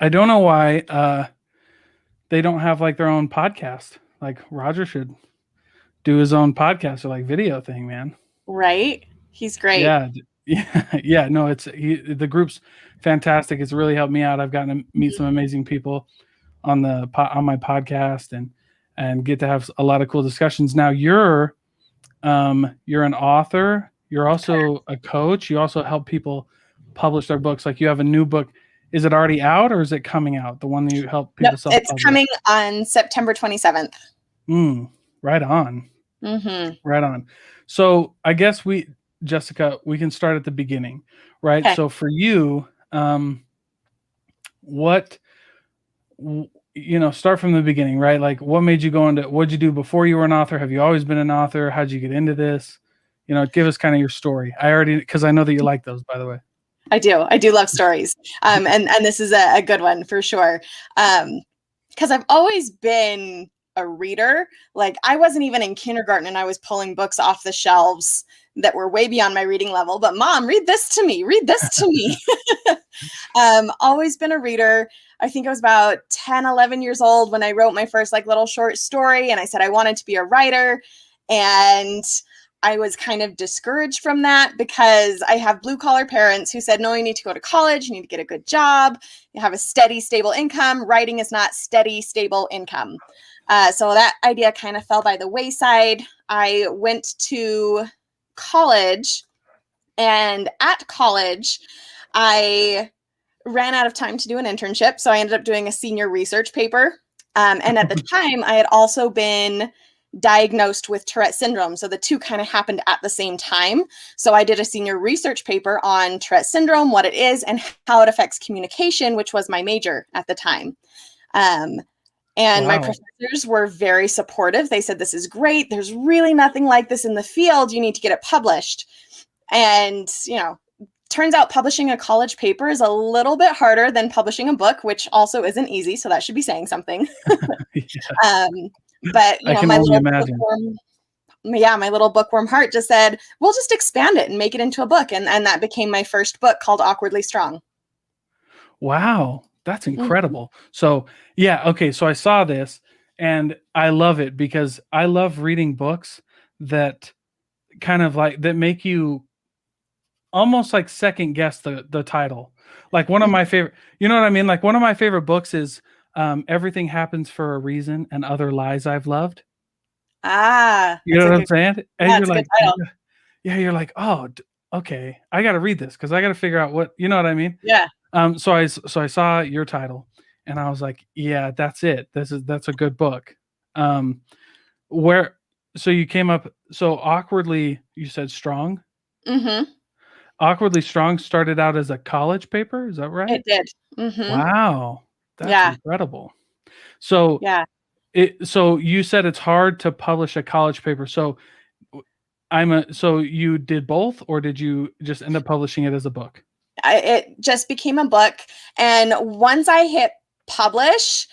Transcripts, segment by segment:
I don't know why they don't have like their own podcast. Like Roger should do his own podcast or like video thing, man. Right? He's great. Yeah, yeah. No, the group's fantastic. It's really helped me out. I've gotten to meet some amazing people on on my podcast and get to have a lot of cool discussions. Now you're an author. You're also a coach. You also help people publish their books. Like you have a new book. Is it already out or is it coming out? The one that you help No, people it's self-publish? coming on September 27th. Right on. Mm-hmm. Right on. So I guess Jessica, we can start at the beginning, right? Okay. So for you, start from the beginning, right? Like what made you what'd you do before you were an author? Have you always been an author? How'd you get into this? Give us kind of your story. Because I know that you like those, by the way. I do love stories. And this is a good one for sure. Because I've always been a reader. Like I wasn't even in kindergarten and I was pulling books off the shelves that were way beyond my reading level. But Mom, read this to me. Read this to me. Always been a reader. I think I was about 10, 11 years old when I wrote my first like little short story. And I said I wanted to be a writer. And I was kind of discouraged from that because I have blue collar parents who said, no, you need to go to college. You need to get a good job. You have a steady, stable income. Writing is not steady, stable income. So that idea kind of fell by the wayside. I went to college, and at college, I ran out of time to do an internship. So I ended up doing a senior research paper. And at the time, I had also been diagnosed with Tourette syndrome. So the two kind of happened at the same time. So I did a senior research paper on Tourette syndrome, what it is, and how it affects communication, which was my major at the time. And my professors were very supportive. They said, this is great. There's really nothing like this in the field. You need to get it published. And, turns out publishing a college paper is a little bit harder than publishing a book, which also isn't easy. So that should be saying something. But my little bookworm heart just said, we'll just expand it and make it into a book. And that became my first book called Awkwardly Strong. Wow. That's incredible. Mm-hmm. So yeah. Okay. So I saw this and I love it because I love reading books that kind of like that make you almost like second guess the title. Like one of my favorite, you know what I mean? Like one of my favorite books is Everything Happens for a Reason and Other Lies I've Loved. You know what I'm saying? And you're like, you're like, oh, okay, I got to read this because I got to figure out what, you know what I mean? Yeah. So I saw your title and I was like, yeah, that's it. That's a good book. So you came up, so Awkwardly, you said Strong? Mm-hmm. Awkwardly Strong started out as a college paper. Is that right? It did. Mm-hmm. Wow. That's incredible. So so you said it's hard to publish a college paper. So so you did both, or did you just end up publishing it as a book? It just became a book. And once I hit publish,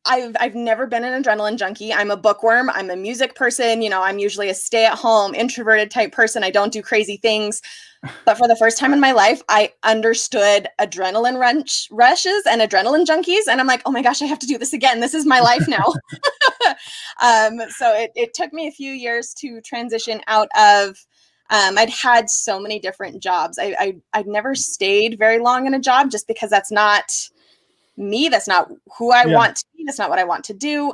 I've never been an adrenaline junkie. I'm a bookworm. I'm a music person. I'm usually a stay-at-home, introverted type person. I don't do crazy things. But for the first time in my life, I understood adrenaline rushes and adrenaline junkies. And I'm like, oh my gosh, I have to do this again. This is my life now. So it took me a few years to transition out of, I'd had so many different jobs. I'd never stayed very long in a job just because that's not me. That's not who I want to be. That's not what I want to do.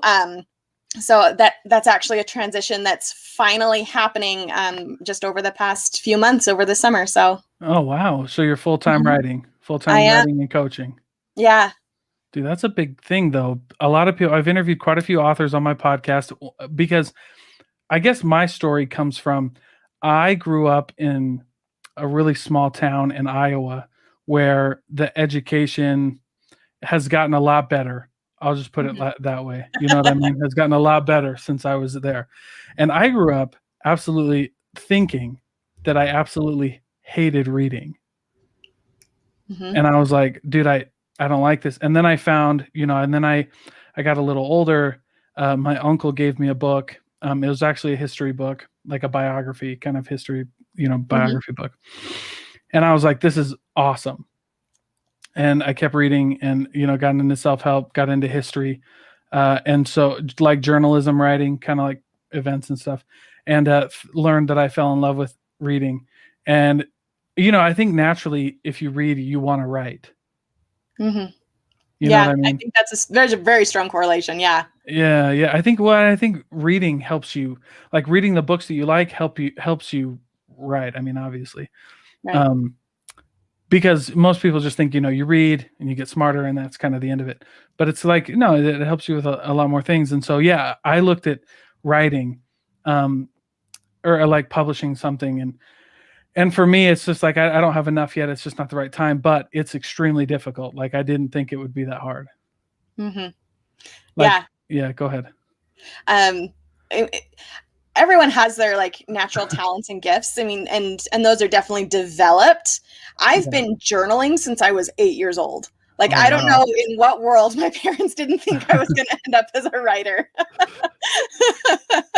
So that's actually a transition that's finally happening just over the past few months over the summer. So. Oh, wow. So you're full-time writing and coaching. Yeah. Dude, that's a big thing though. A lot of people, I've interviewed quite a few authors on my podcast because I guess my story comes from, I grew up in a really small town in Iowa where the education has gotten a lot better. I'll just put it that way. You know what I mean? Has gotten a lot better since I was there. And I grew up absolutely thinking that I absolutely hated reading. Mm-hmm. And I was like, dude, I don't like this. And then I found, and then I got a little older. My uncle gave me a book. It was actually a history book, like a biography kind of history, biography book. And I was like, this is awesome. and I kept reading, and got into self-help, got into history, and so like journalism writing, kind of like events and stuff, and learned that I fell in love with reading. And I think naturally, if you read, you want to write. Mm-hmm. You know what I I mean? think there's a very strong correlation. Yeah. Yeah. I think reading helps you, like reading the books that you like helps you write. I mean, obviously. Right. Because most people just think, you read and you get smarter and that's kind of the end of it. But it's like, no, it helps you with a lot more things. And so, yeah, I looked at writing, or like publishing something. And for me, it's just like, I don't have enough yet. It's just not the right time, but it's extremely difficult. Like I didn't think it would be that hard. Mm-hmm. Like, Yeah. yeah, go ahead. Everyone has their like natural talents and gifts. I mean, and those are definitely developed. I've been journaling since I was 8 years old. Like, I don't know in what world my parents didn't think I was going to end up as a writer.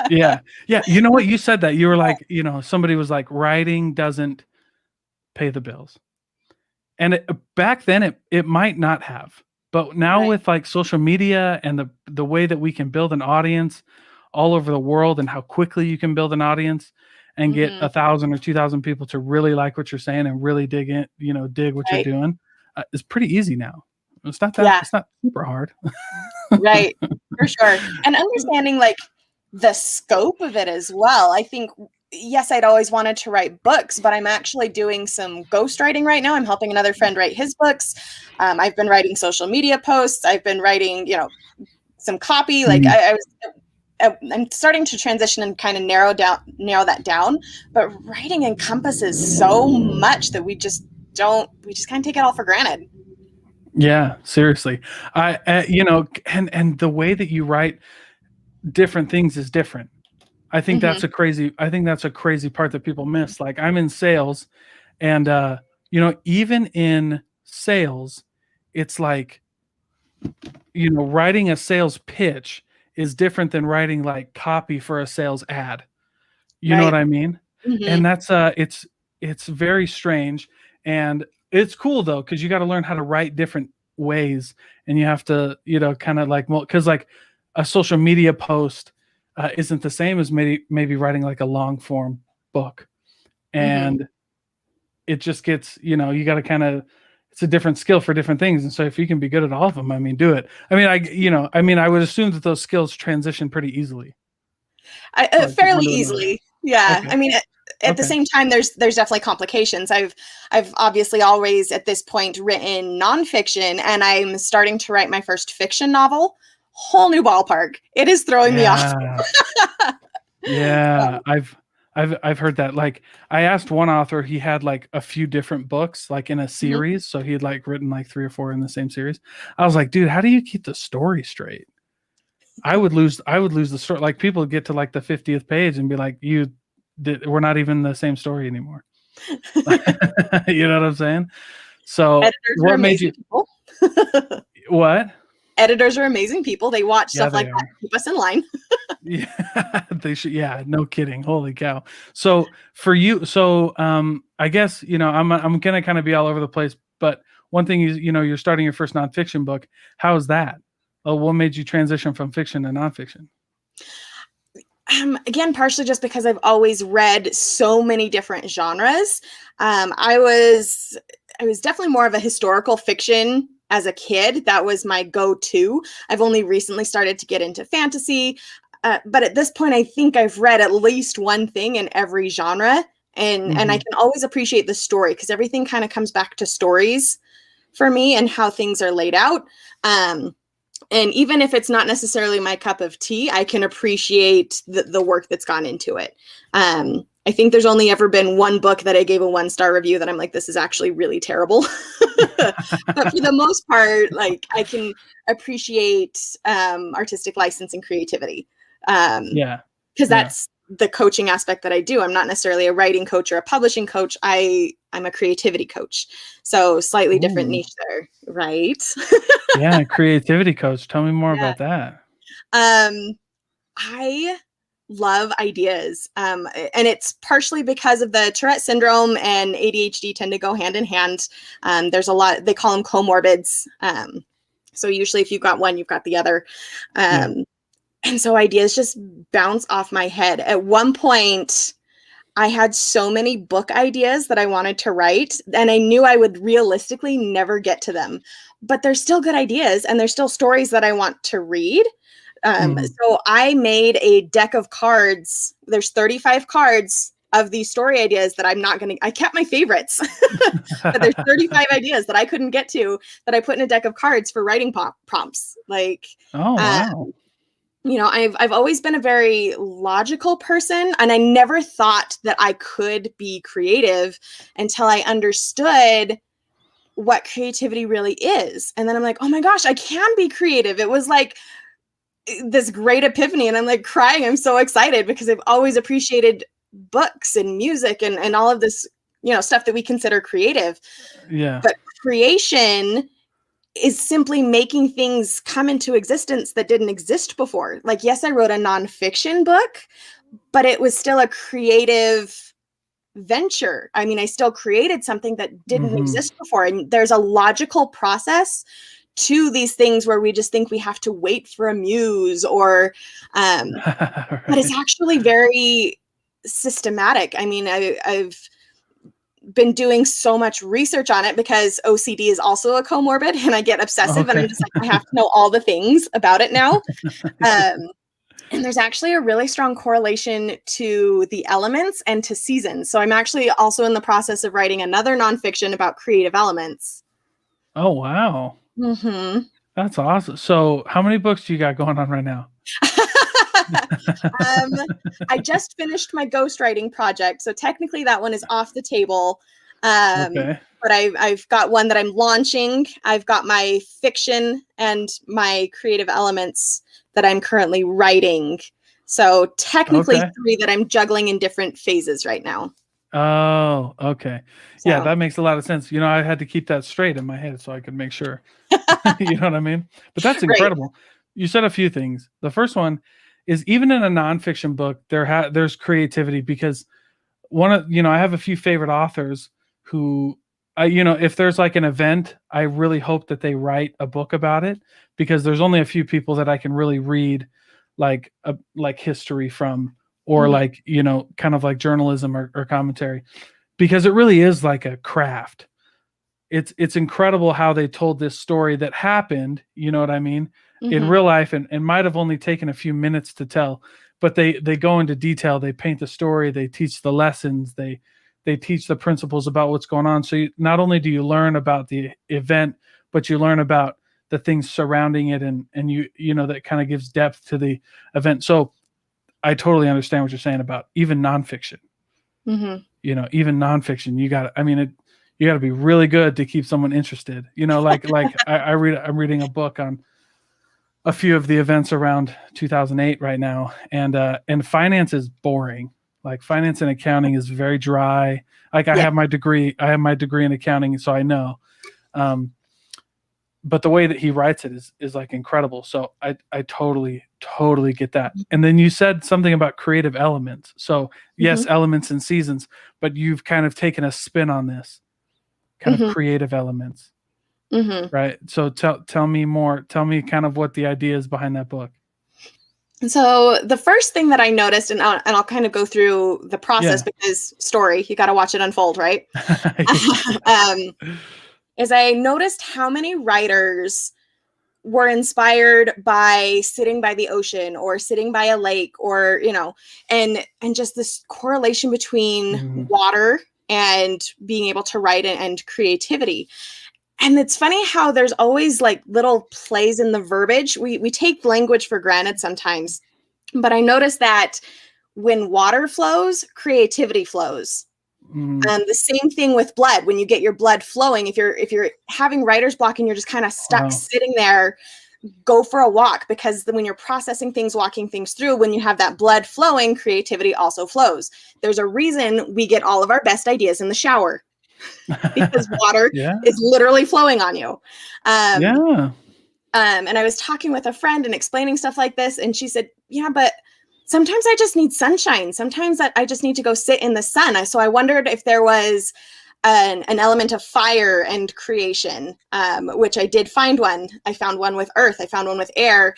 Yeah. You know what? You said that. You were like, somebody was like, writing doesn't pay the bills. And back then it might not have. But now with like social media and the way that we can build an audience all over the world, and how quickly you can build an audience and get 1,000 or 2,000 people to really like what you're saying and really dig in, dig what you're doing, is pretty easy now. It's not it's not super hard. Right. For sure. And understanding like the scope of it as well. I think, yes, I'd always wanted to write books, but I'm actually doing some ghostwriting right now. I'm helping another friend write his books. I've been writing social media posts. I've been writing, some copy. Like I'm starting to transition and kind of narrow that down. But writing encompasses so much that we just kind of take it all for granted. Yeah, seriously. And the way that you write different things is different. I think that's a crazy part that people miss. Like I'm in sales, and even in sales, it's like, writing a sales pitch is different than writing like copy for a sales ad. You know what I mean? And that's it's very strange, and it's cool though, because you got to learn how to write different ways, and you have to, kind of like, well, because like a social media post isn't the same as maybe writing like a long form book, and it just gets, you got to kind of, it's a different skill for different things. And so if you can be good at all of them, I mean, do it. I mean, I would assume that those skills transition pretty easily. Fairly easily. Yeah. Okay. I mean, at the same time, there's definitely complications. I've obviously always at this point written nonfiction, and I'm starting to write my first fiction novel. Whole new ballpark. It is throwing me off. Yeah. I've heard that. Like I asked one author, he had like a few different books like in a series. So he had like written like 3 or 4 in the same series. I was like, dude, how do you keep the story straight? I would lose the story. Like people get to like the 50th page and be like, we're not even the same story anymore. You know what I'm saying? So what made you what? Editors are amazing people. They watch stuff like that to keep us in line. Yeah, they should. Yeah, no kidding. Holy cow. So for you, I guess, I'm going to kind of be all over the place, but one thing is, you're starting your first nonfiction book. How's that? What made you transition from fiction to nonfiction? Again, partially just because I've always read so many different genres. I was definitely more of a historical fiction as a kid. That was my go-to. I've only recently started to get into fantasy. But at this point, I think I've read at least one thing in every genre. And I can always appreciate the story, because everything kind of comes back to stories for me and how things are laid out. And even if it's not necessarily my cup of tea, I can appreciate the work that's gone into it. I think there's only ever been one book that I gave a 1-star review that I'm like, this is actually really terrible. But for the most part, like I can appreciate artistic license and creativity. Because that's the coaching aspect that I do. I'm not necessarily a writing coach or a publishing coach. I'm a creativity coach. So slightly different niche there, right? Yeah, creativity coach. Tell me more about that. I love ideas. And it's partially because of the Tourette syndrome and ADHD tend to go hand in hand. There's a lot, they call them comorbids. So usually if you've got one, you've got the other. And so ideas just bounce off my head. At one point, I had so many book ideas that I wanted to write, and I knew I would realistically never get to them. But they're still good ideas, and they're still stories that I want to read. So I made a deck of cards. There's 35 cards of these story ideas that I'm not going to, I kept my favorites, but there's 35 ideas that I couldn't get to that I put in a deck of cards for writing prompts. Like, oh, wow. You know, I've always been a very logical person, and I never thought that I could be creative until I understood what creativity really is. And then I'm like, oh my gosh, I can be creative. It was like this great epiphany, and I'm like crying. I'm so excited because I've always appreciated books and music and all of this, you know, stuff that we consider creative. Yeah. But creation is simply making things come into existence that didn't exist before. Like, yes, I wrote a nonfiction book, but it was still a creative venture. I mean, I still created something that didn't exist before. And there's a logical process to these things where we just think we have to wait for a muse or, Right. but it's actually very systematic. I mean, I've been doing so much research on it because OCD is also a comorbid, and I get obsessive and I'm just like, I have to know all the things about it now. And there's actually a really strong correlation to the elements and to seasons. So I'm actually also in the process of writing another nonfiction about creative elements. Oh, wow. That's awesome. So how many books do you got going on right now? I just finished my ghostwriting project, so technically that one is off the table. But I've got one that I'm launching. I've got my fiction and my creative elements that I'm currently writing. So technically 3 that I'm juggling in different phases right now. Oh, okay. So, yeah, that makes a lot of sense. You know, I had to keep that straight in my head so I could make sure. You know what I mean? But that's incredible. Right. You said a few things. The first one is, even in a nonfiction book, there's creativity, because I have a few favorite authors who, if there's like an event, I really hope that they write a book about it, because there's only a few people that I can really read like history from, or like, kind of like journalism or commentary, because it really is like a craft. It's incredible how they told this story that happened, you know what I mean, in real life, and might have only taken a few minutes to tell, but they go into detail, they paint the story, they teach the lessons, they teach the principles about what's going on. So not only do you learn about the event, but you learn about the things surrounding it, and that kind of gives depth to the event. So I totally understand what you're saying about even nonfiction. Even nonfiction, you got to be really good to keep someone interested. I'm reading a book on a few of the events around 2008 right now, and finance is boring. Like, finance and accounting is very dry. Like, I have my degree in accounting, so I know. But the way that he writes it is like incredible. So I totally get that. And then you said something about creative elements. So yes, elements and seasons, but you've kind of taken a spin on this kind of creative elements. Right. So tell me more. Tell me kind of what the idea is behind that book. So the first thing that I noticed, and I'll kind of go through the process, because story, you got to watch it unfold, right? Is I noticed how many writers were inspired by sitting by the ocean or sitting by a lake, or, and just this correlation between water and being able to write and creativity. And it's funny how there's always like little plays in the verbiage. We take language for granted sometimes, but I noticed that when water flows, creativity flows. The same thing with blood. When you get your blood flowing, if you're having writer's block and you're just kind of stuck sitting there, go for a walk, because when you're processing things, walking things through, when you have that blood flowing, creativity also flows. There's a reason we get all of our best ideas in the shower. Because water is literally flowing on you. And I was talking with a friend and explaining stuff like this, and she said, but sometimes I just need sunshine. Sometimes I just need to go sit in the sun. So I wondered if there was an element of fire and creation, which I did find one. I found one with earth. I found one with air.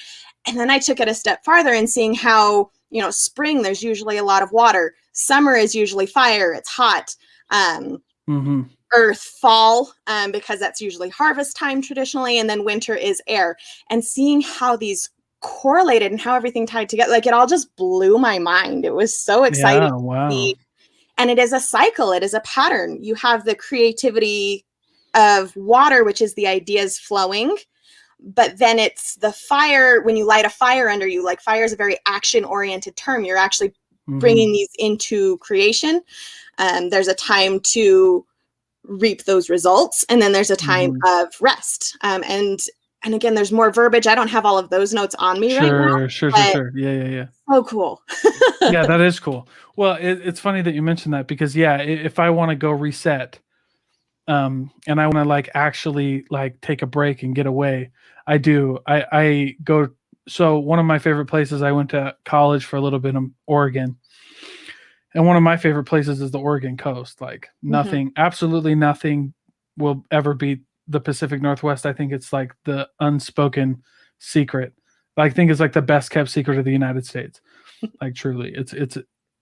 And then I took it a step farther and seeing how, spring, there's usually a lot of water. Summer is usually fire. It's hot. Earth, fall, because that's usually harvest time traditionally. And then winter is air. And seeing how these correlated and how everything tied together, like it all just blew my mind. It was so exciting. Yeah, wow. And it is a cycle. It is a pattern. You have the creativity of water, which is the ideas flowing. But then it's the fire. When you light a fire under you, like fire is a very action-oriented term. You're actually bringing these into creation. There's a time to reap those results. And then there's a time of rest. And again, there's more verbiage. I don't have all of those notes on me right now. Sure. Yeah. Oh, cool. Yeah, that is cool. Well, it's funny that you mentioned that because if I want to go reset, and I want to actually take a break and get away, I do. I go. So one of my favorite places, I went to college for a little bit in Oregon, and one of my favorite places is the Oregon coast. Nothing, absolutely nothing will ever beat the Pacific Northwest. I think it's the unspoken secret. I think it's the best kept secret of the United States. Truly,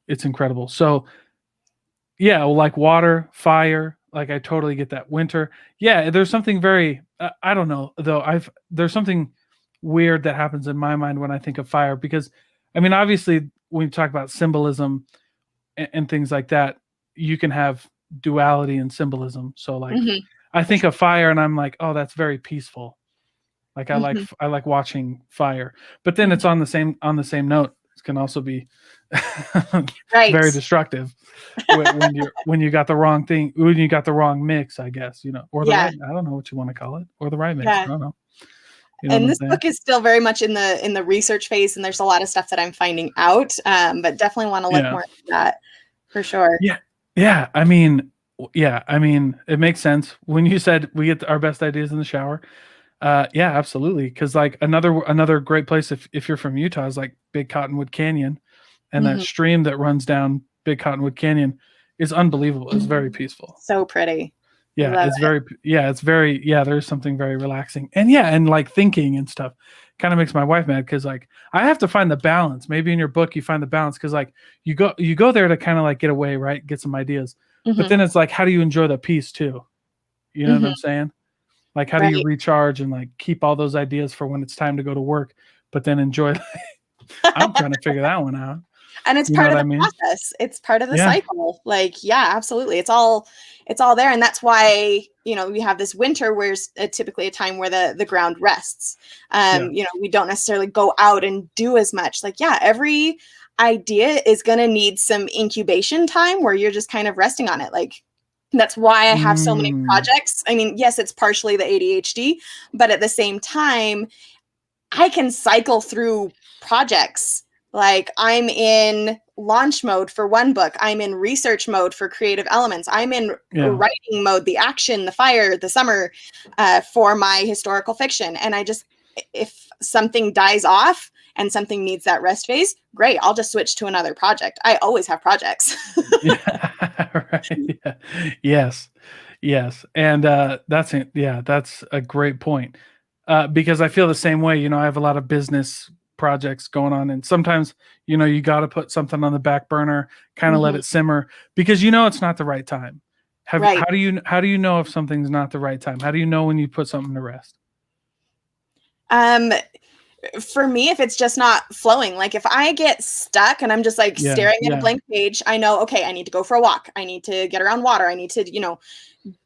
it's incredible. So yeah, water, fire, I totally get that. Winter. Yeah, there's something very, I don't know though. There's something weird that happens in my mind when I think of fire, because obviously when you talk about symbolism and things like that, you can have duality and symbolism. So I think of fire and I'm oh, that's very peaceful. I like watching fire, but then it's on the same note. It can also be very destructive when you got the wrong thing, when you got the wrong mix, I guess, or the right, I don't know what you want to call it, or the right mix. I don't know. And this book is still very much in the research phase, and there's a lot of stuff that I'm finding out, but definitely want to look more into that for sure. Yeah. It makes sense when you said we get our best ideas in the shower. Yeah, absolutely. Because another great place if you're from Utah is Big Cottonwood Canyon, and that stream that runs down Big Cottonwood Canyon is unbelievable. It's very peaceful. So pretty. Yeah, there's something very relaxing. And thinking and stuff kind of makes my wife mad because I have to find the balance. Maybe in your book you find the balance because you go there to kind of get away, right? Get some ideas. But then it's how do you enjoy the peace too? You know what I'm saying? How do you recharge and keep all those ideas for when it's time to go to work, but then enjoy? I'm trying to figure that one out. And it's part of the process. It's part of the cycle. Absolutely. It's all there. And that's why, we have this winter where it's typically a time where the ground rests. We don't necessarily go out and do as much. Every idea is going to need some incubation time where you're just kind of resting on it. That's why I have so many projects. Yes, it's partially the ADHD, but at the same time, I can cycle through projects. I'm in launch mode for one book. I'm in research mode for creative elements. I'm in writing mode, the action, the fire, the summer, for my historical fiction. And if something dies off and something needs that rest phase, great. I'll just switch to another project. I always have projects. Right. Yeah. Yes. And that's a great point. Because I feel the same way. I have a lot of business projects going on, and sometimes you got to put something on the back burner, kind of let it simmer, because it's not the right time. How do you know if something's not the right time? How do you know when you put something to rest? For me, if it's just not flowing, if I get stuck and I'm just staring at a blank page, I know, okay, I need to go for a walk. I need to get around water. I need to,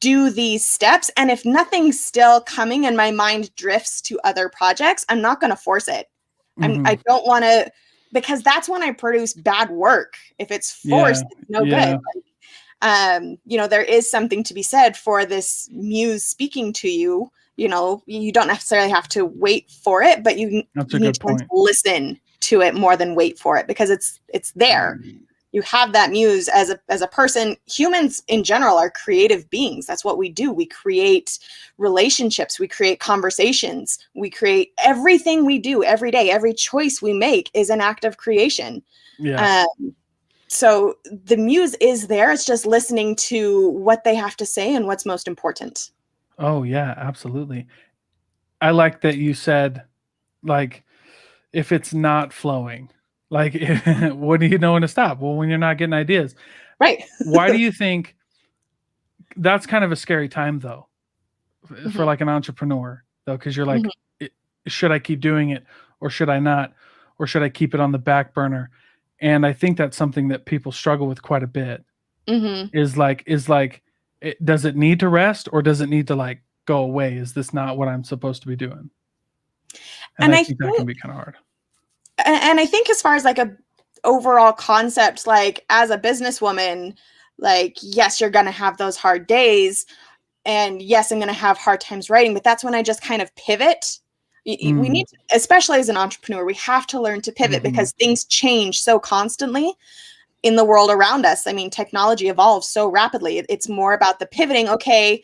do these steps. And if nothing's still coming and my mind drifts to other projects, I'm not going to force it. I don't want to, because that's when I produce bad work. If it's forced, it's no good. There is something to be said for this muse speaking to you. You don't necessarily have to wait for it, but you need to listen to it more than wait for it, because it's there. You have that muse as a person. Humans in general are creative beings. That's what we do. We create relationships. We create conversations. We create everything we do every day. Every choice we make is an act of creation. Yeah. So the muse is there. It's just listening to what they have to say and what's most important. Oh yeah, absolutely. I like that you said, like, if it's not flowing, like, what do you know when to stop? Well, when you're not getting ideas. Right. Why do you think that's kind of a scary time though, for like an entrepreneur though? Because you're like, should I keep doing it or should I not? Or should I keep it on the back burner? And I think that's something that people struggle with quite a bit. Is like, does it need to rest or does it need to like go away? Is this not what I'm supposed to be doing? And I think that can be kind of hard. And I think as far as like a overall concept, like as a businesswoman, like, yes, you're going to have those hard days. And yes, I'm going to have hard times writing, but that's when I just kind of pivot. We need to, especially as an entrepreneur, we have to learn to pivot because things change so constantly in the world around us. I mean, technology evolves so rapidly. It's more about the pivoting. Okay,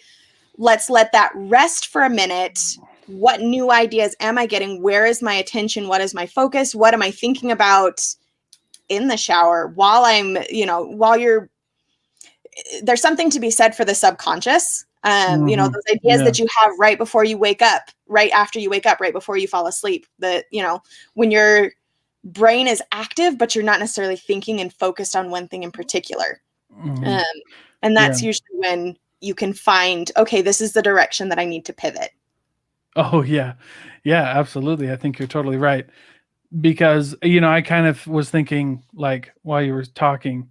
let's let that rest for a minute. What new ideas am I getting? Where is my attention? What is my focus? What am I thinking about in the shower while I'm, there's something to be said for the subconscious. Those ideas that you have right before you wake up, right after you wake up, right before you fall asleep, when your brain is active, but you're not necessarily thinking and focused on one thing in particular. And that's usually when you can find, okay, this is the direction that I need to pivot. Oh yeah. Yeah, absolutely. I think you're totally right. Because, I kind of was thinking like while you were talking,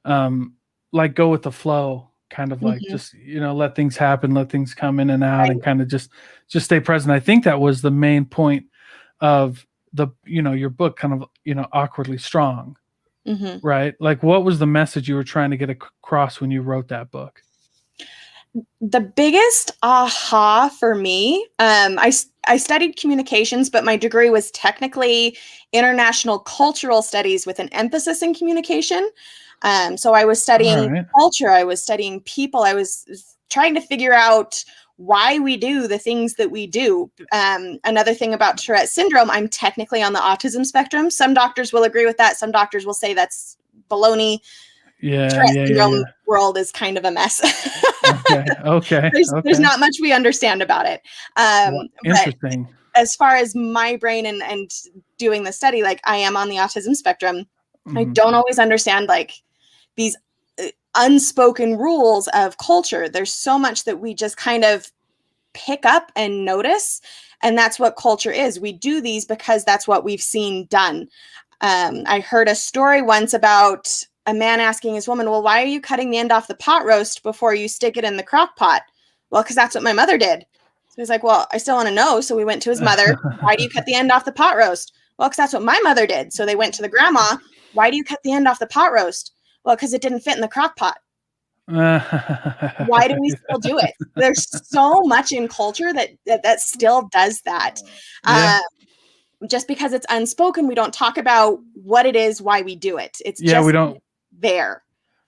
like go with the flow, kind of like just, let things happen, let things come in and out and kind of just stay present. I think that was the main point of your book, kind of, Awkwardly Strong, right? Like what was the message you were trying to get across when you wrote that book? The biggest aha for me, I studied communications, but my degree was technically international cultural studies with an emphasis in communication. So I was studying culture, I was studying people, I was trying to figure out why we do the things that we do. Another thing about Tourette syndrome, I'm technically on the autism spectrum. Some doctors will agree with that. Some doctors will say that's baloney. Tourette syndrome world is kind of a mess. Okay. There's not much we understand about it. Interesting. But as far as my brain and doing the study, like I am on the autism spectrum. I don't always understand like these unspoken rules of culture. There's so much that we just kind of pick up and notice. And that's what culture is. We do these because that's what we've seen done. I heard a story once about a man asking his woman, well, why are you cutting the end off the pot roast before you stick it in the crock pot? Well, because that's what my mother did. So he's like, well, I still want to know. So we went to his mother. Why do you cut the end off the pot roast? Well, because that's what my mother did. So they went to the grandma. Why do you cut the end off the pot roast? Well, because it didn't fit in the crock pot. Why do we still do it? There's so much in culture that still does that. Just because it's unspoken, we don't talk about what it is, why we do it. It's just we don't there.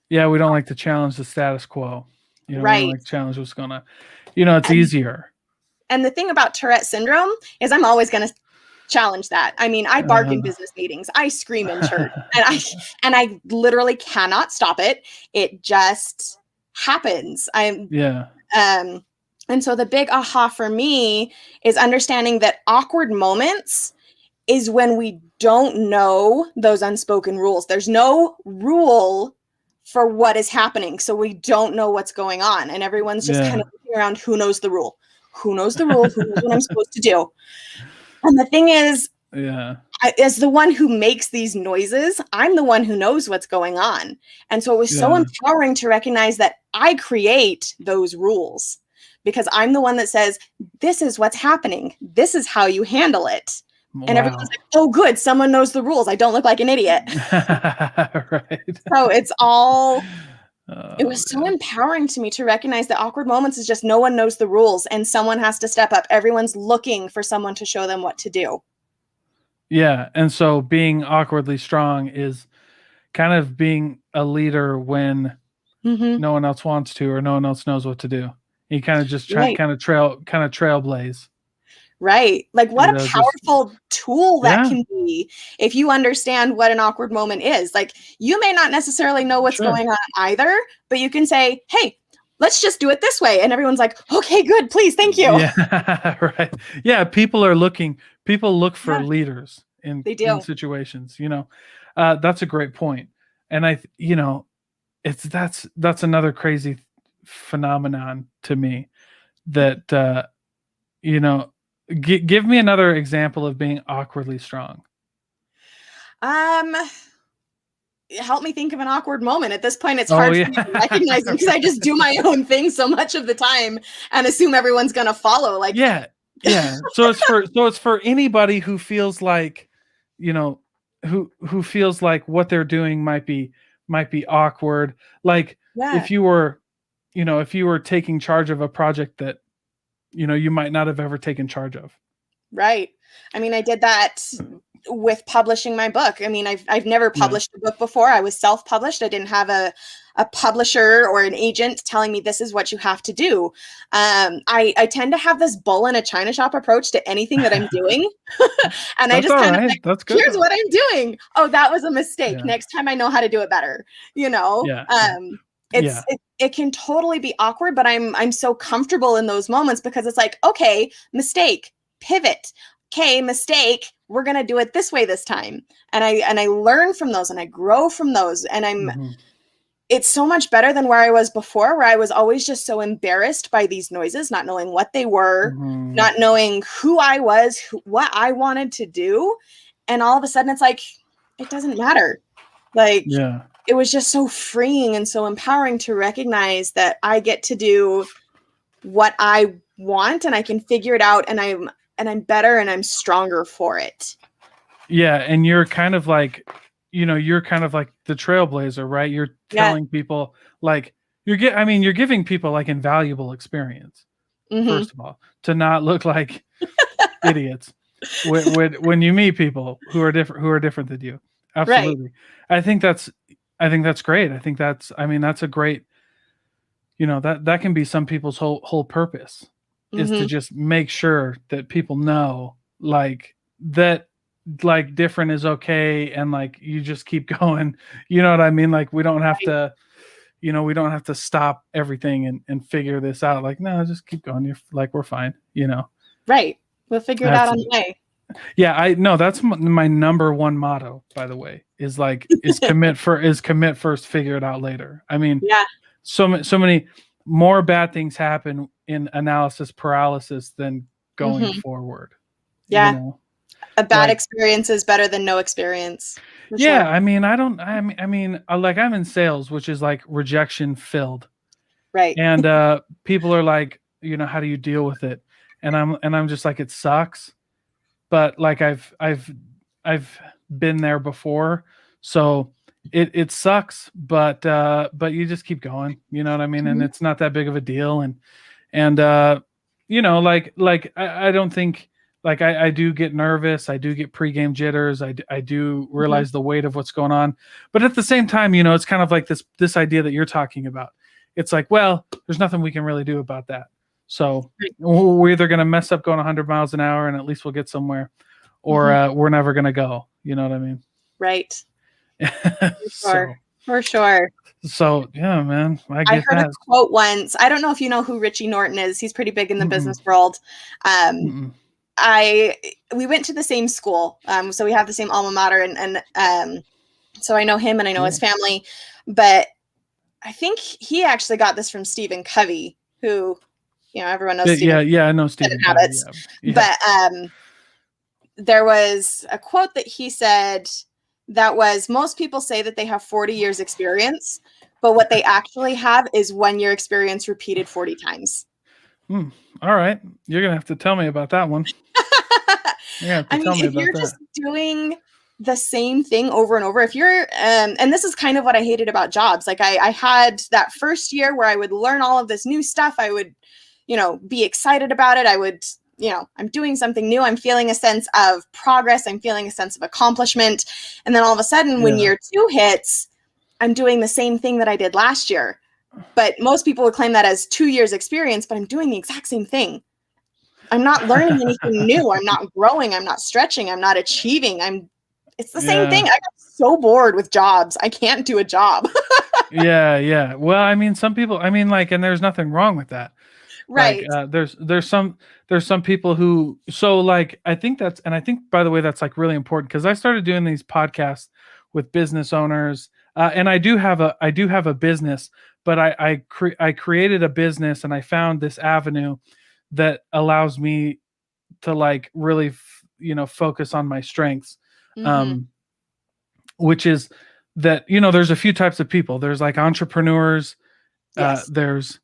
Yeah, we don't like to challenge the status quo. We don't like to challenge what's gonna, it's easier. And the thing about Tourette syndrome is I'm always going to challenge that. I mean, I bark in business meetings. I scream in church. and I literally cannot stop it. It just happens. And so the big aha for me is understanding that awkward moments is when we don't know those unspoken rules. There's no rule for what is happening. So we don't know what's going on. And everyone's just kind of looking around, who knows the rule? Who knows the rule? Who knows what I'm supposed to do? And the thing is, as the one who makes these noises, I'm the one who knows what's going on. And so it was so empowering to recognize that I create those rules because I'm the one that says, this is what's happening. This is how you handle it. And everyone's like, oh, good. Someone knows the rules. I don't look like an idiot. So it's all, it was so empowering to me to recognize that awkward moments is just no one knows the rules and someone has to step up. Everyone's looking for someone to show them what to do. Yeah. And so being awkwardly strong is kind of being a leader when Mhm. no one else wants to, or no one else knows what to do. You kind of just try, Right. kind of trailblaze, Right. Like what a just, powerful tool that yeah, can be if you understand what an awkward moment is. Like you may not necessarily know what's sure. going on either, but you can say, "Hey, let's just do it this way." And everyone's like, "Okay, good. Please. Thank you." Yeah, right. Yeah, people look for Yeah, leaders they in do. situations, that's a great point. And it's that's another crazy phenomenon to me that you know give me another example of being awkwardly strong. Um, help me think of an awkward moment. At this point, it's Oh hard for me yeah. to recognize them because I just do my own thing so much of the time and assume everyone's gonna follow. Like, Yeah. Yeah. So it's for anybody who feels like, you know, who feels like what they're doing might be awkward. Like yeah, if you were, if you were taking charge of a project that, you might not have ever taken charge of. right. I mean, I did that with publishing my book. I mean, I've never Yeah. published a book before. I was self-published. I didn't have a publisher or an agent telling me this is what you have to do. I tend to have this bull in a china shop approach to anything that I'm doing. And I That's just all kind of right. like, That's good here's though. what I'm doing. Oh, that was a mistake. Yeah. Next time I know how to do it better, you know? Yeah. Yeah. Yeah. It can totally be awkward, but I'm so comfortable in those moments because it's like, okay, mistake, pivot. Okay, mistake, we're going to do it this way this time. And I learn from those and I grow from those and Hmm. it's so much better than where I was before, where I was always just so embarrassed by these noises, not knowing what they were, Hmm. not knowing who I was, what I wanted to do. And all of a sudden, it's like, it doesn't matter. Like, Yeah. it was just so freeing and so empowering to recognize that I get to do what I want and I can figure it out and I'm better and I'm stronger for it. Yeah. And you're kind of like the trailblazer, right? You're Yeah. telling people like you're giving people like invaluable experience. Mhm. First of all, to not look like idiots when you meet people who are different than you. Right. Absolutely. I think that's great. That's a great, that can be some people's whole purpose, is to Mhm. just make sure that people know like that, like different is okay, and like you just keep going. You know what I mean? Like Right. we don't have to stop everything and figure this out. Like, no, just keep going. You're like, we're fine. Right. We'll figure it out That's on the way. Yeah, I no, that's my number one motto, by the way, is like is commit first, figure it out later. I mean, Yeah. so many more bad things happen in analysis paralysis than going Mhm. forward, you Yeah. know? A bad Like, experience is better than no experience. For yeah, sure. I mean, I don't like I'm in sales, which is like rejection filled. Right. And people are like, how do you deal with it? And I'm just like, it sucks, but like I've been there before, so it sucks, but you just keep going, you know what I mean? And Mhm. it's not that big of a deal. And like I don't think, like, I do get nervous, I do get pregame jitters, I do Mhm. realize the weight of what's going on, but at the same time, it's kind of like this idea that you're talking about. It's like, well, there's nothing we can really do about that, so Right. we're either going to mess up going 100 miles an hour and at least we'll get somewhere, or Mhm. we're never going to go, you know what I mean? Right. For sure. so For sure. so yeah, man, I I get heard a that. quote once. I don't know if you know who Richie Norton is. He's pretty big in the Mm-mm, business world. Um, mm-mm. I we went to the same school, so we have the same alma mater, and so I know him and I know his Cool. family. But I think he actually got this from Stephen Covey, who everyone knows Yeah, Stephen yeah, I know Seven Stephen Covey. Habits. Yeah, yeah. But there was a quote that he said that was, most people say that they have 40 years experience, but what they actually have is 1 year experience repeated 40 times. All right, you're gonna have to tell me about that one. You're gonna have to I mean, tell me if about you're that. just doing the same thing over and over, if you're, and this is kind of what I hated about jobs. Like I had that first year where I would learn all of this new stuff. I would, be excited about it. I would I'm doing something new. I'm feeling a sense of progress. I'm feeling a sense of accomplishment. And then all of a sudden, when year 2 hits, I'm doing the same thing that I did last year. But most people would claim that as 2 years experience, but I'm doing the exact same thing. I'm not learning anything new. I'm not growing. I'm not stretching. I'm not achieving. It's the same thing. I got so bored with jobs. I can't do a job. Yeah. Well, I mean, some people, and there's nothing wrong with that. Right. Like, there's some people who, so like, I think by the way, that's like really important, because I started doing these podcasts with business owners, and I do have a business, but I created a business, and I found this avenue that allows me to like really, focus on my strengths, which is that, there's a few types of people. There's like entrepreneurs, Yes. there's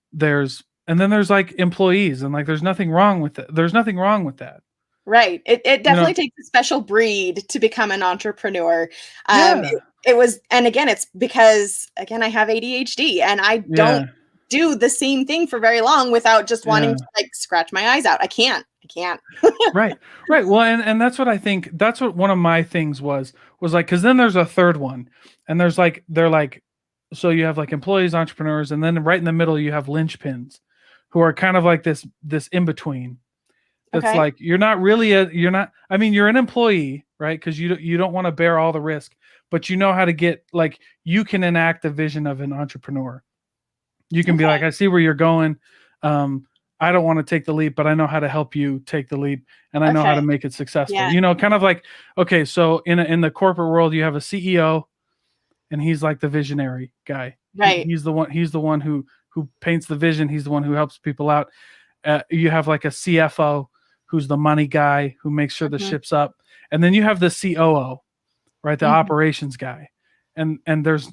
and then there's like employees, and like there's nothing wrong with it. There's nothing wrong with that. Right. It definitely takes a special breed to become an entrepreneur. It was, and again, it's because, again, I have ADHD, and I don't do the same thing for very long without just wanting to like scratch my eyes out. I can't. Right. Well, and that's what I think. That's what one of my things was like, because then there's a third one, and they're like, so you have like employees, entrepreneurs, and then right in the middle you have linchpins, who are kind of like this in between. It's like, you're an employee, right? Because you don't want to bear all the risk, but you know how to get, like, you can enact the vision of an entrepreneur. You can be like, I see where you're going. I don't want to take the leap, but I know how to help you take the leap, and I know how to make it successful. Kind of like, okay, so in the corporate world, you have a CEO, and he's like the visionary guy. Right. He's the one who paints the vision. He's the one who helps people out. You have like a CFO, who's the money guy, who makes sure the ship's up. And then you have the COO, right? The operations guy. And there's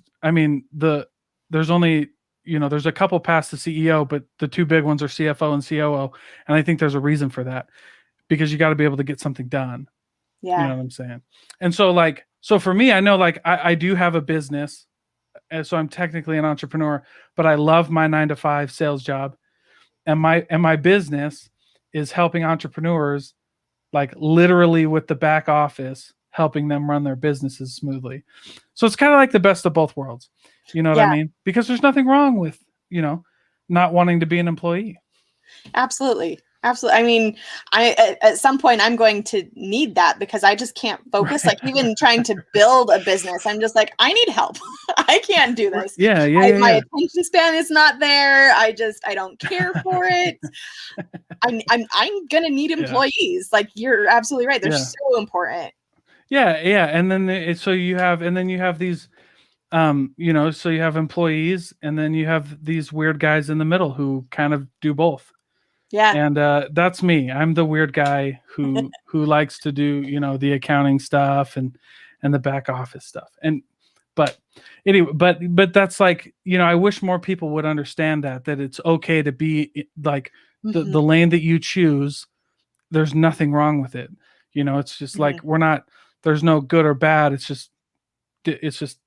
only, there's a couple past the CEO, but the two big ones are CFO and COO. And I think there's a reason for that, because you got to be able to get something done. Yeah. You know what I'm saying? And so for me, I know, like, I do have a business, and so I'm technically an entrepreneur, but I love my 9-to-5 sales job. And my business is helping entrepreneurs, like, literally with the back office, helping them run their businesses smoothly. So it's kind of like the best of both worlds. You know what I mean? Because there's nothing wrong with, not wanting to be an employee. Absolutely. I mean, at some point I'm going to need that, because I just can't focus. Like, even trying to build a business, I'm just like, I need help. I can't do this. My attention span is not there. I don't care for it. I'm gonna need employees. Like, you're absolutely right. They're so important. Yeah. And then so you have these, so you have employees, and then you have these weird guys in the middle who kind of do both. Yeah. And that's me. I'm the weird guy who likes to do, the accounting stuff and the back office stuff. But anyway, but that's like, I wish more people would understand that it's okay to be like the lane that you choose. There's nothing wrong with it. It's just like, there's no good or bad. It's just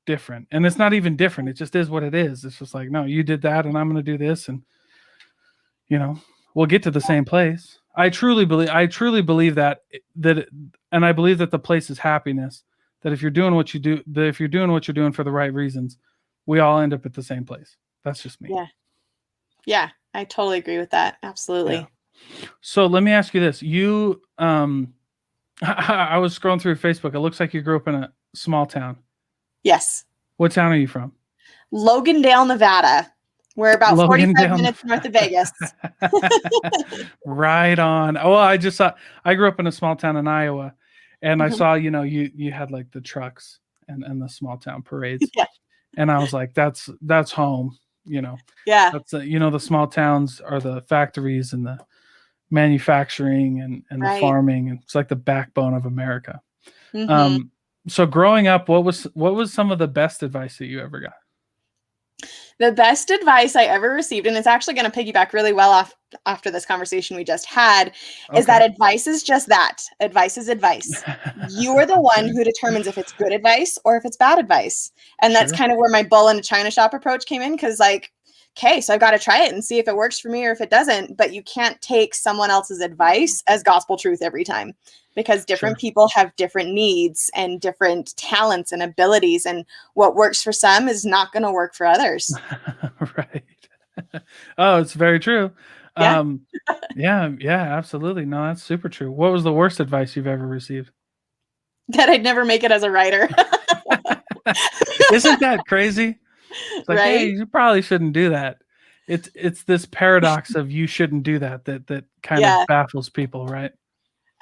different. And it's not even different. It just is what it is. It's just like, no, you did that, and I'm going to do this. And, we'll get to the same place. I truly believe that, and I believe that the place is happiness. That if you're doing what you do, if you're doing what you're doing for the right reasons, we all end up at the same place. That's just me. Yeah, I totally agree with that. Absolutely. Yeah. So let me ask you this: you, I was scrolling through Facebook. It looks like you grew up in a small town. Yes. What town are you from? Logandale, Nevada. We're about 45 minutes north of Vegas. Right on. Oh, I grew up in a small town in Iowa, and I saw, you had like the trucks and the small town parades. Yeah. And I was like, that's home, Yeah. That's, the small towns are the factories and the manufacturing and the farming. And it's like the backbone of America. So growing up, what was some of the best advice that you ever got? The best advice I ever received, and it's actually going to piggyback really well off after this conversation we just had, is that advice is just that. Advice is advice. You are the one who determines if it's good advice or if it's bad advice. And that's kind of where my bull in a china shop approach came in, because, like, okay, so I got to try it and see if it works for me or if it doesn't. But you can't take someone else's advice as gospel truth every time, because different people have different needs and different talents and abilities. And what works for some is not going to work for others. Right. Oh, it's very true. Yeah. Yeah, absolutely. No, that's super true. What was the worst advice you've ever received? That I'd never make it as a writer. Isn't that crazy? It's like, hey, Right? you probably shouldn't do that. It's this paradox of you shouldn't do that kind of Yeah. baffles people, right?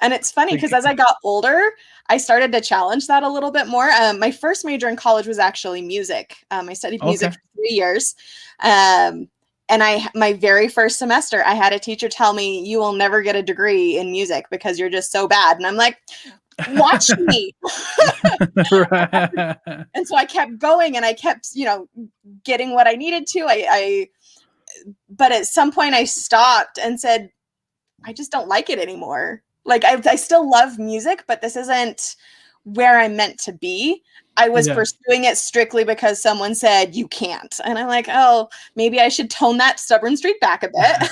And it's funny because as I got older, I started to challenge that a little bit more. My first major in college was actually music. I studied music for 3 years. And my very first semester, I had a teacher tell me, you will never get a degree in music because you're just so bad. And I'm like, watch me. Right. And so I kept going and I kept, getting what I needed to. But at some point I stopped and said, I just don't like it anymore. Like I still love music, but this isn't where I'm meant to be. I was pursuing it strictly because someone said you can't. And I'm like, oh, maybe I should tone that stubborn streak back a bit.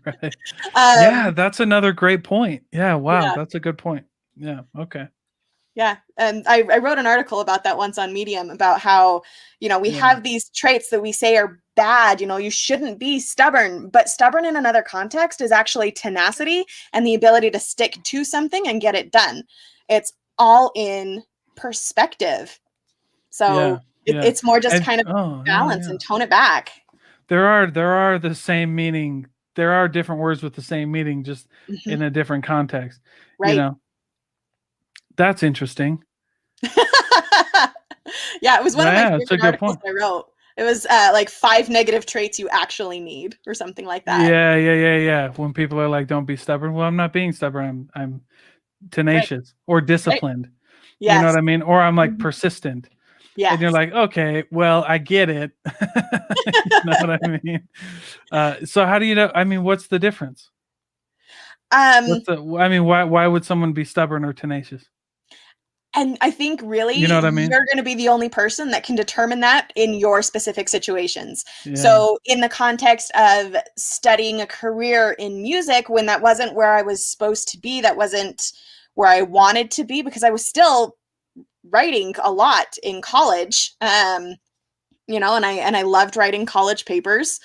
Right. Yeah, that's another great point. Yeah, wow, that's a good point. Yeah, okay. Yeah. And I wrote an article about that once on Medium about how, we have these traits that we say are bad. You shouldn't be stubborn, but stubborn in another context is actually tenacity and the ability to stick to something and get it done. It's all in perspective. So it's more just kind of balance and tone it back. There are the same meaning. There are different words with the same meaning, just in a different context. Right. That's interesting. Yeah, it was one of my favorite articles I wrote. It was like 5 negative traits you actually need or something like that. Yeah. When people are like, don't be stubborn. Well, I'm not being stubborn. I'm tenacious or disciplined. Right. Yes. You know what I mean? Or I'm like persistent. Yeah. And you're like, okay, well, I get it. You know what I mean? So how do you know? I mean, what's the difference? Why would someone be stubborn or tenacious? And I think really, you know what I mean? You're going to be the only person that can determine that in your specific situations. Yeah. So in the context of studying a career in music, when that wasn't where I was supposed to be, that wasn't where I wanted to be, because I was still writing a lot in college, and I loved writing college papers.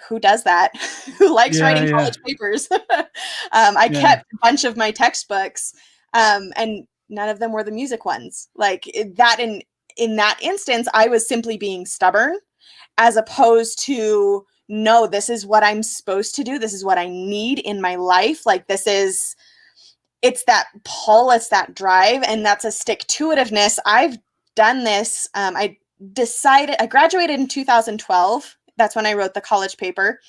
Who does that? Who likes writing college papers? I kept a bunch of my textbooks, and none of them were the music ones. Like that in that instance, I was simply being stubborn, as opposed to, no, this is what I'm supposed to do. This is what I need in my life. Like it's that pull, it's that drive, and that's a stick-to-itiveness. I've done this. I graduated in 2012. That's when I wrote the college paper.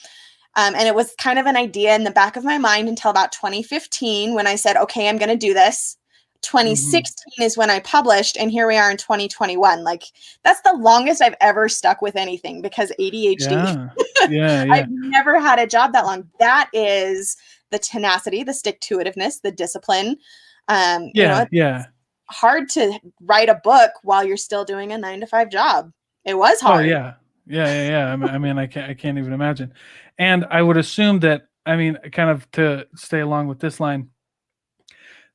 And it was kind of an idea in the back of my mind until about 2015, when I said, okay, I'm going to do this. 2016 is when I published, and here we are in 2021. Like that's the longest I've ever stuck with anything, because ADHD. Yeah. I've never had a job that long. That is the tenacity, the stick-to-itiveness, the discipline. It's hard to write a book while you're still doing a 9-to-5 job. It was hard. Oh yeah. I mean, I can't even imagine. And I would assume that, kind of to stay along with this line,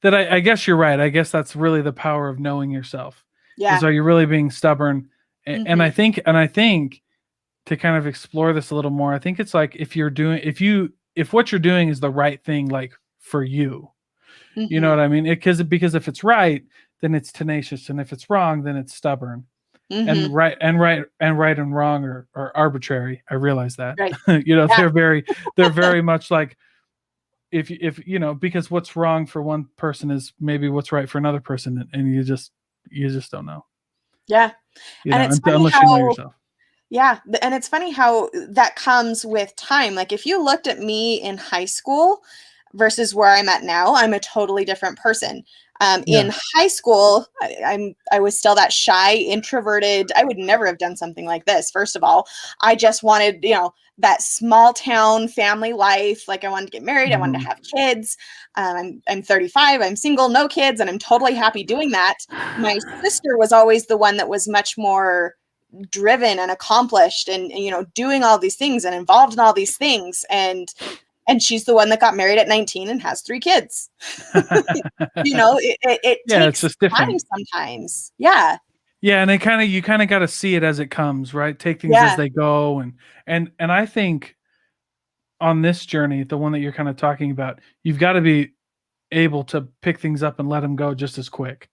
that I guess you're right. I guess that's really the power of knowing yourself. Yeah. Is, are you really being stubborn? And I think to kind of explore this a little more, I think it's like if what you're doing is the right thing, like for you, you know what I mean? Because if it's right, then it's tenacious, and if it's wrong, then it's stubborn. And right and wrong are arbitrary. I realize that. Right. They're very much like, if because what's wrong for one person is maybe what's right for another person, and you just don't know. Yeah. Unless you know yourself. Yeah. And it's funny how that comes with time. Like if you looked at me in high school versus where I'm at now, I'm a totally different person. In high school, I was still that shy, introverted. I would never have done something like this. First of all, I just wanted, that small town family life. Like I wanted to get married. I wanted to have kids. I'm 35. I'm single, no kids, and I'm totally happy doing that. My sister was always the one that was much more driven and accomplished and, doing all these things and involved in all these things. And she's the one that got married at 19 and has 3 kids. It Yeah, takes it's just time different. sometimes. Yeah. Yeah, and you kind of got to see it as it comes, right? Take things as Yeah. they go, and I think on this journey, the one that you're kind of talking about, you've got to be able to pick things up and let them go just as quick.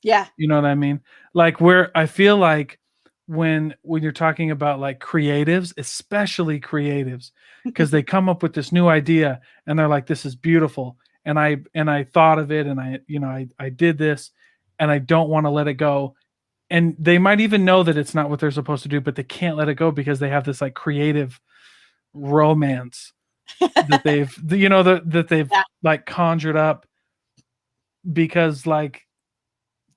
Yeah. You know what I mean? Like where I feel like when you're talking about like creatives, especially creatives, because they come up with this new idea and they're like, this is beautiful. And I thought of it and I did this and I don't want to let it go. And they might even know that it's not what they're supposed to do, but they can't let it go because they have this like creative romance that they've Yeah. like conjured up because like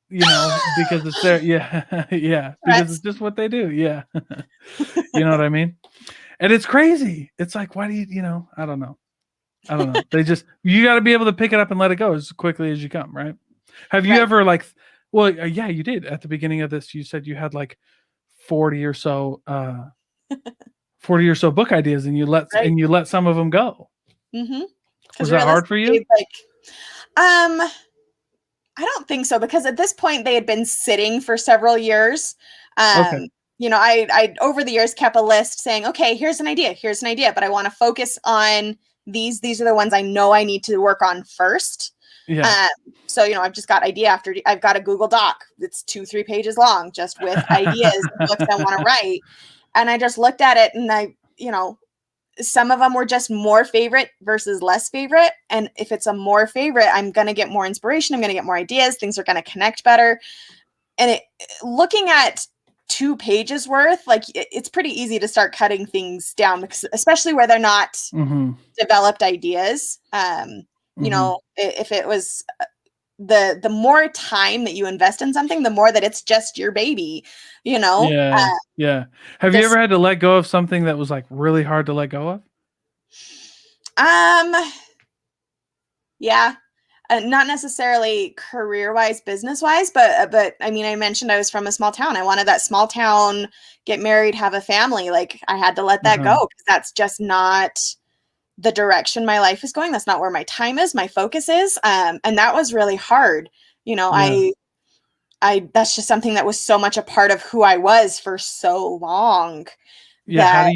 because it's there. Yeah. Yeah. Because it's just what they do. Yeah. You know what I mean? And it's crazy. It's like, why do I don't know. You got to be able to pick it up and let it go as quickly as you come. Right. Have you ever like, well, yeah, you did at the beginning of this. You said you had like 40 or so, 40 or so book ideas and you let some of them go. Mm-hmm. Was that hard for you? I don't think so, because at this point they had been sitting for several years. Okay. I over the years kept a list saying, okay, here's an idea, but I want to focus on these. These are the ones I know I need to work on first. Yeah. So, I've just got I've got a Google Doc that's 2-3 pages long, just with ideas of books I want to write. And I just looked at it and some of them were just more favorite versus less favorite. And if it's a more favorite, I'm going to get more inspiration. I'm going to get more ideas. Things are going to connect better. And looking at 2 pages worth, like it's pretty easy to start cutting things down, because especially where they're not developed ideas. If it was the more time that you invest in something, the more that it's just your baby, Yeah. Yeah. Have you ever had to let go of something that was like really hard to let go of? Yeah. Not necessarily career-wise, business-wise, but I mean, I mentioned I was from a small town. I wanted that small town, get married, have a family. Like I had to let that go, because that's just not the direction my life is going. That's not where my time is, my focus is. And that was really hard. That's just something that was so much a part of who I was for so long. Yeah.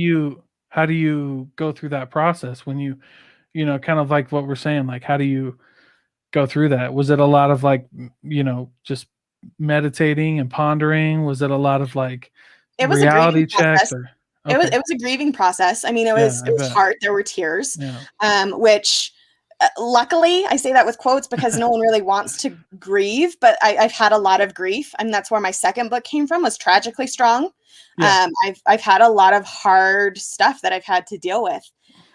How do you go through that process when you kind of like what we're saying, like, how do you go through that? Was it a lot of like, just meditating and pondering? Was it a lot of like reality checks or? Okay. It was a grieving process. I mean, it was hard. There were tears, which luckily, I say that with quotes because no one really wants to grieve, but I've had a lot of grief. And that's where my second book came from, was Tragically Strong. Yeah. I've had a lot of hard stuff that I've had to deal with.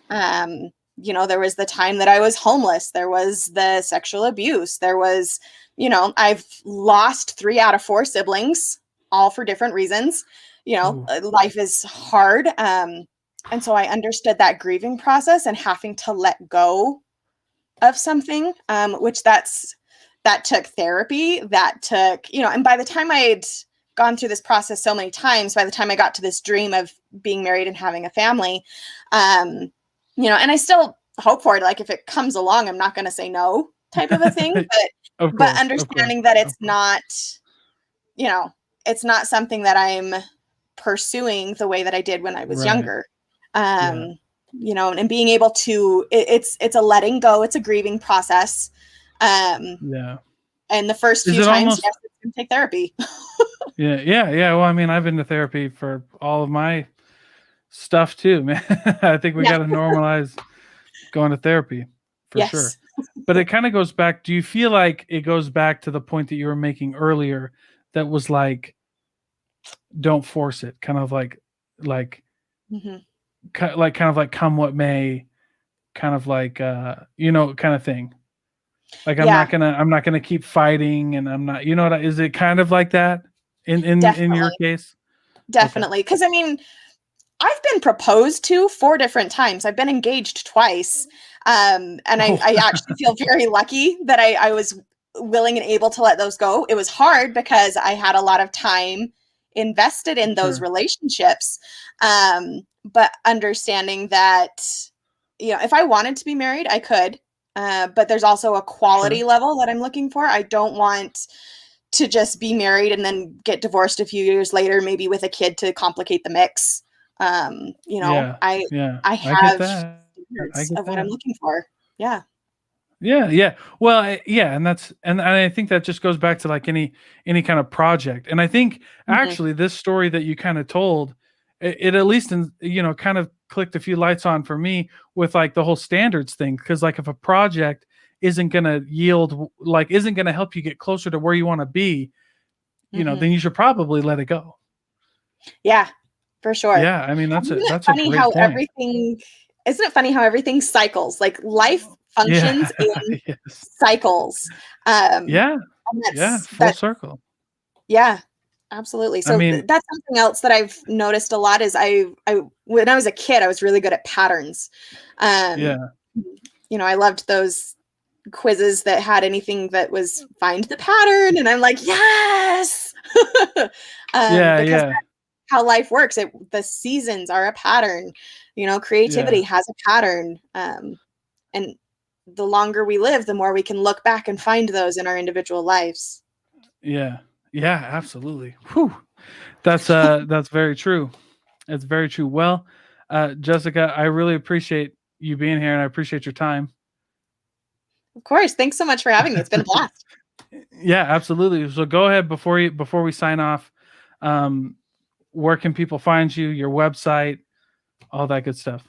There was the time that I was homeless. There was the sexual abuse. There was, I've lost 3 out of 4 siblings, all for different reasons. Life is hard. And so I understood that grieving process and having to let go of something, which that took therapy, that took, and by the time I'd gone through this process so many times, by the time I got to this dream of being married and having a family, and I still hope for it. Like if it comes along, I'm not going to say no type of a thing, but understanding that it's not, it's not something that I'm pursuing the way that I did when I was younger. And being able to, it's a letting go. It's a grieving process. And the first few times, yes, it's going to take therapy. Yeah. Well, I mean, I've been to therapy for all of my stuff too, man. I think we got to normalize going to therapy for sure. But it kind of goes back. Do you feel like it goes back to the point that you were making earlier that was like, don't force it, kind of like come what may, kind of like kind of thing. Like I'm not gonna keep fighting, and I'm not, is it kind of like that in your case? Definitely. Because I mean, I've been proposed to 4 different times. I've been engaged twice. And I actually feel very lucky that I was willing and able to let those go. It was hard because I had a lot of time invested in those Sure. relationships. But understanding that, if I wanted to be married, I could. But there's also a quality Sure. level that I'm looking for. I don't want to just be married and then get divorced a few years later, maybe with a kid to complicate the mix. Yeah. I Yeah. I I get have that. I standards get of what I'm that. looking for. Yeah. Yeah, yeah. Well, yeah, and I think that just goes back to like any kind of project. And I think Mhm. actually this story that you kind of told, it at least kind of clicked a few lights on for me with like the whole standards thing. Because like if a project isn't going to isn't going to help you get closer to where you want to be, Mhm. then you should probably let it go. Yeah, for sure. Yeah, I mean And isn't it that's a funny great how point. everything cycles? Like life Yeah. functions in Yes. cycles. Yeah. And Yeah. that's Full that circle. yeah, absolutely. I So mean, that's something else that I've noticed a lot is I when I was a kid, I was really good at patterns. Um, yeah. I loved those quizzes that had anything that was find the pattern, and I'm like, yes. Yeah, Because yeah. how life works. The seasons are a pattern. Yeah. Creativity has a pattern. And the longer we live, the more we can look back and find those in our individual lives. Yeah. Yeah, absolutely. Whew. That's very true. It's very true. Well, Jessica, I really appreciate you being here and I appreciate your time. Of course. Thanks so much for having me. It's been a blast. Yeah, absolutely. So go ahead before we sign off. Um, where can people find you, your website, all that good stuff?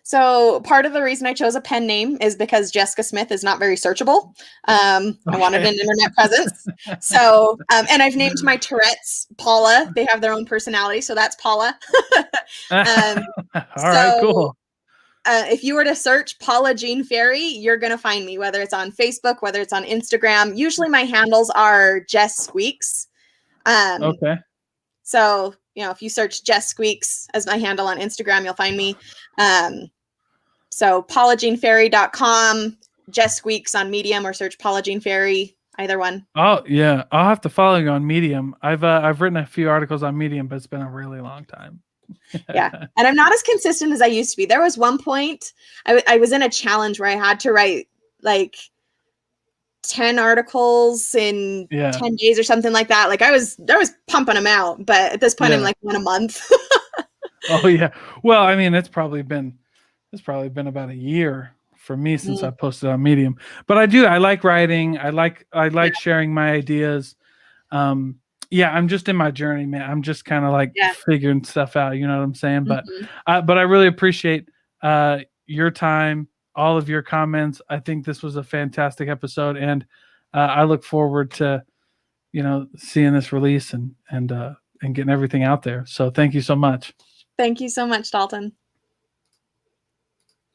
So part of the reason I chose a pen name is because Jessica Smith is not very searchable. I wanted Okay. an internet presence. So, and I've named my Tourette's Paula. They have their own personality, so that's Paula. um, All right, so cool. if you were to search Paula Jean Ferry, you're going to find me, whether it's on Facebook, whether it's on Instagram. Usually my handles are Jess Squeaks. Um, Okay. so, if you search Jess Squeaks as my handle on Instagram, you'll find me. So paulajeanferry.com, Jess Squeaks on Medium, or search Paula Jean Ferry, either one. Oh yeah, I'll have to follow you on Medium. I've written a few articles on Medium, but it's been a really long time. Yeah. And I'm not as consistent as I used to be. There was one point I was in a challenge where I had to write like 10 articles in Yeah. 10 days or something like that. Like I was pumping them out, but at this point I'm Yeah. like one a month. Oh yeah. Well, I mean, it's probably been about a year for me since I Mm, posted on Medium. But I like writing. I yeah, like sharing my ideas. Um, yeah, I'm just in my journey, man. I'm just kind of like yeah. figuring stuff out. You know what I'm saying? Mhm. But I really appreciate your time, all of your comments. I think this was a fantastic episode, and I look forward to seeing this release and getting everything out there. So thank you so much. Thank you so much, Dalton.